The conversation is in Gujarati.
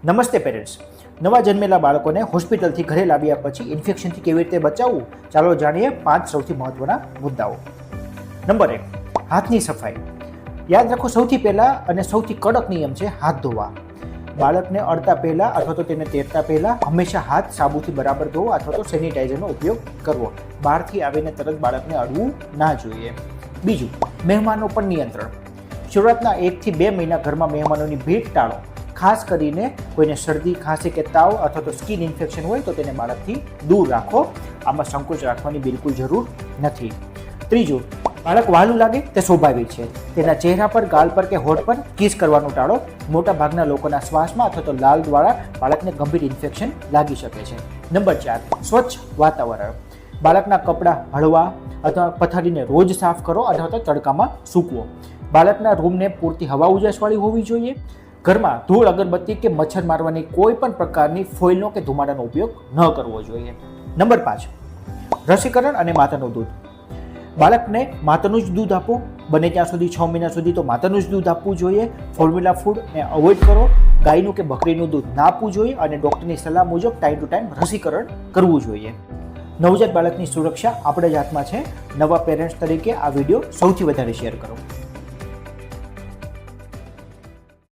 નમસ્તે પેરેન્ટ્સ, નવા જન્મેલા બાળકોને હોસ્પિટલથી ઘરે લાવ્યા પછી ઇન્ફેક્શનથી કેવી રીતે બચાવવું, ચાલો જાણીએ 5 સૌથી મહત્વના મુદ્દાઓ. નંબર 1, હાથની સફાઈ. યાદ રાખો, સૌથી પહેલાં અને સૌથી કડક નિયમ છે હાથ ધોવા. બાળકને અડતા પહેલાં અથવા તો તેને તેરતા પહેલાં હંમેશા હાથ સાબુથી બરાબર ધોવો અથવા તો સેનિટાઈઝરનો ઉપયોગ કરવો. બહારથી આવીને તરત બાળકને અડવું ના જોઈએ. બીજું, મહેમાનો પર નિયંત્રણ. શરૂઆતના 1 થી 2 મહિના ઘરમાં મહેમાનોની ભીડ ટાળો. ખાસ કરીને કોઈને શરદી, ખાંસી કે તાવ અથવા તો સ્કિન ઇન્ફેક્શન હોય તો તેને બાળકથી દૂર રાખો. આમાં સંકોચ રાખવાની બિલકુલ જરૂર નથી. ત્રીજું, બાળક વહાલું લાગે તે સ્વાભાવિક છે. તેના ચહેરા પર, ગાલ પર કે હોઠ પર કિસ કરવાનું ટાળો. મોટા ભાગના લોકોના શ્વાસમાં અથવા તો લાલ દ્વારા બાળકને ગંભીર ઇન્ફેક્શન લાગી શકે છે. નંબર 4, સ્વચ્છ વાતાવરણ. બાળકના કપડાં હળવા અથવા પથારીને રોજ સાફ કરો અથવા તો તડકામાં સૂકવો. બાળકના રૂમને પૂરતી હવા ઉજાસવાળી હોવી જોઈએ. ઘરમાં ધૂળ, અગરબત્તી કે મચ્છર મારવાની કોઈ પણ પ્રકારની ફોઇલનો કે ધુમાડાનો ઉપયોગ ન કરવો જોઈએ. નંબર 5, રસીકરણ અને માતાનું દૂધ. બાળકને માતાનું જ દૂધ આપો. બને ત્યાં સુધી 6 મહિના સુધી તો માતાનું જ દૂધ આપવું જોઈએ. ફોર્મ્યુલા ફૂડને અવોઇડ કરો. ગાયનું કે બકરીનું દૂધ ના આપવું જોઈએ અને ડૉક્ટરની સલાહ મુજબ ટાઈમ ટુ ટાઈમ રસીકરણ કરવું જોઈએ. નવજાત બાળકની સુરક્ષા આપણા જ હાથમાં છે. નવા પેરેન્ટ્સ તરીકે આ વિડીયો સૌથી વધારે શેર કરો.